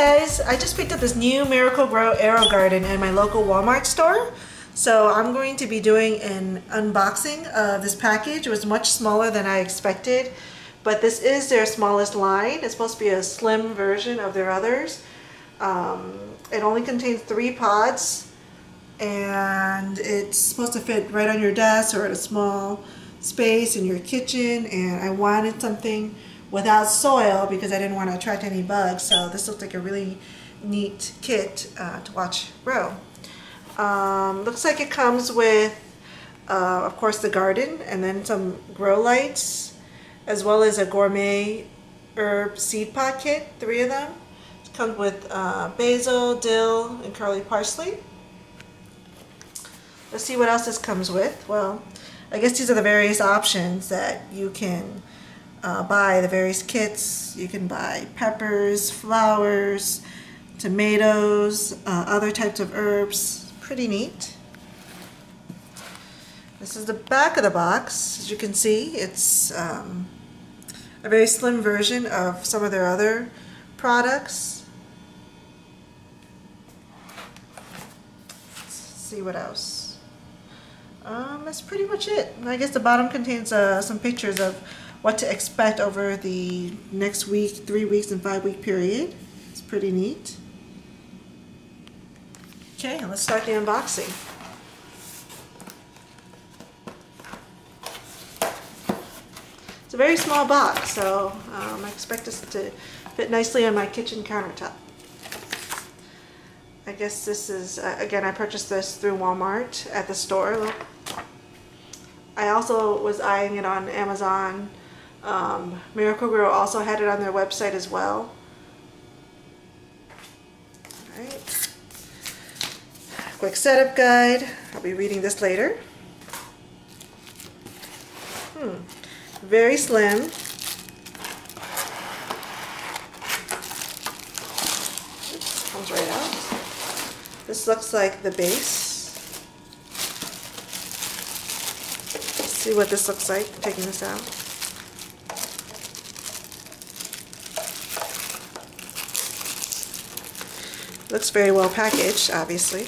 guys, I just picked up this new Miracle Gro AeroGarden in my local Walmart store. So I'm going to be doing an unboxing of this package. It was much smaller than I expected, but this is their smallest line. It's supposed to be a slim version of their others. It only contains 3 pods, and it's supposed to fit right on your desk or at a small space in your kitchen. And I wanted something without soil because I didn't want to attract any bugs, so this looks like a really neat kit to watch grow. Looks like it comes with of course the garden, and then some grow lights, as well as a gourmet herb seed pod kit, 3 of them. It comes with basil, dill, and curly parsley. Let's see what else this comes with. Well, I guess these are the various options that you can buy, the various kits. You can buy peppers, flowers, tomatoes, other types of herbs. Pretty neat. This is the back of the box. As you can see, it's a very slim version of some of their other products. Let's see what else. That's pretty much it. I guess the bottom contains some pictures of what to expect over the next week, 3 weeks, and 5-week period. It's pretty neat. Okay, let's start the unboxing. It's a very small box, so I expect this to fit nicely on my kitchen countertop. I guess this is, again, I purchased this through Walmart at the store. Look. I also was eyeing it on Amazon. Miracle Gro also had it on their website as well. Alright. Quick setup guide. I'll be reading this later. Very slim. Oops, comes right out. This looks like the base. Let's see what this looks like, taking this out. Looks very well packaged, obviously.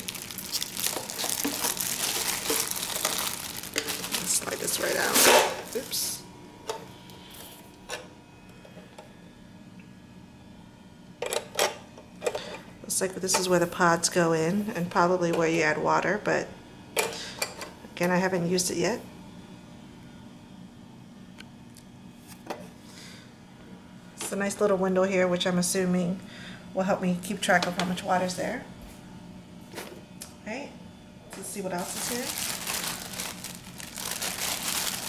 Let's slide this right out. Oops. Looks like this is where the pods go in, and probably where you add water, but again, I haven't used it yet. It's a nice little window here, which I'm assuming will help me keep track of how much water is there. Alright, let's see what else is here.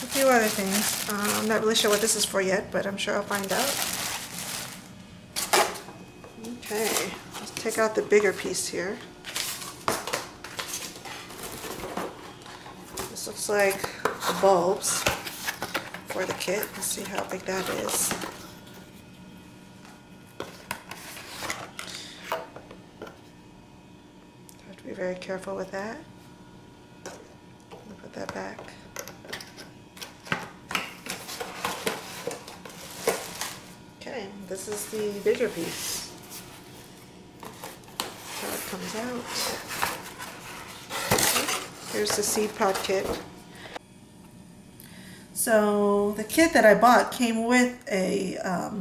A few other things. I'm not really sure what this is for yet, but I'm sure I'll find out. Okay, let's take out the bigger piece here. This looks like the bulbs for the kit. Let's see how big that is. Be very careful with that. Put that back. Okay, this is the bigger piece. That's how it comes out. Here's the seed pod kit. So the kit that I bought came with a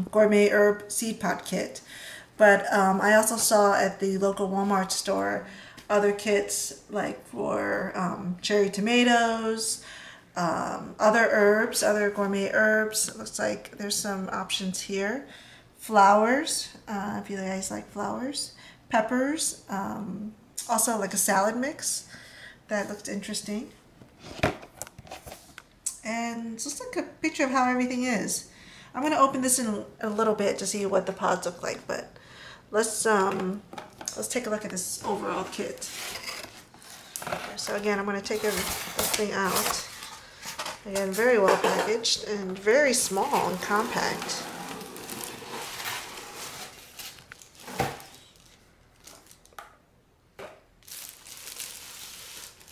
gourmet herb seed pod kit, but I also saw at the local Walmart store other kits like for cherry tomatoes, other herbs, other gourmet herbs. It looks like there's some options here. Flowers, if you guys like flowers. Peppers, also like a salad mix. That looked interesting. And it's just like a picture of how everything is. I'm going to open this in a little bit to see what the pods look like, but let's take a look at this overall kit. So again, I'm going to take this thing out. Again, very well packaged and very small and compact.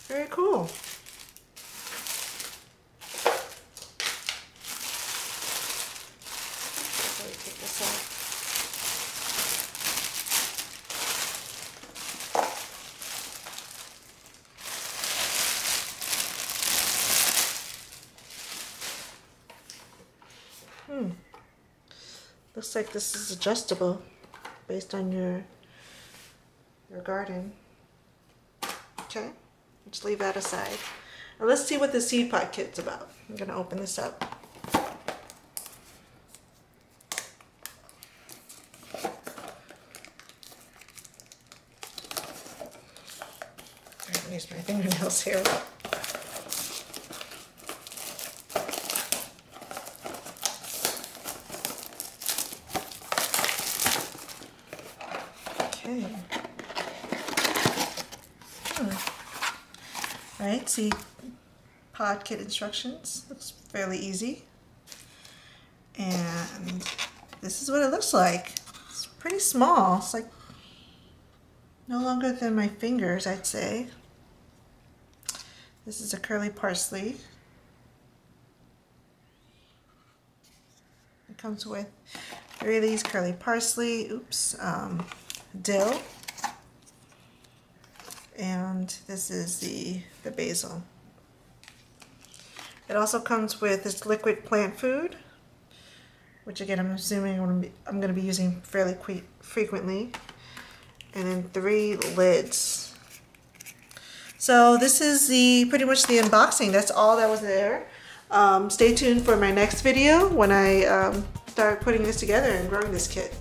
Very cool. Take this out. Looks like this is adjustable based on your garden. Okay, just leave that aside. Now let's see what the seed pod kit's about. I'm gonna open this up. Use my fingernails here. Okay. Alright, see pod kit instructions. Looks fairly easy. And this is what it looks like. It's pretty small. It's like no longer than my fingers, I'd say. This is a curly parsley. It comes with 3 of these curly parsley, dill, and this is the basil. It also comes with this liquid plant food, which again I'm assuming I'm going to be using fairly frequently, and then 3 lids. So this is pretty much the unboxing. That's all that was there. Stay tuned for my next video when I start putting this together and growing this kit.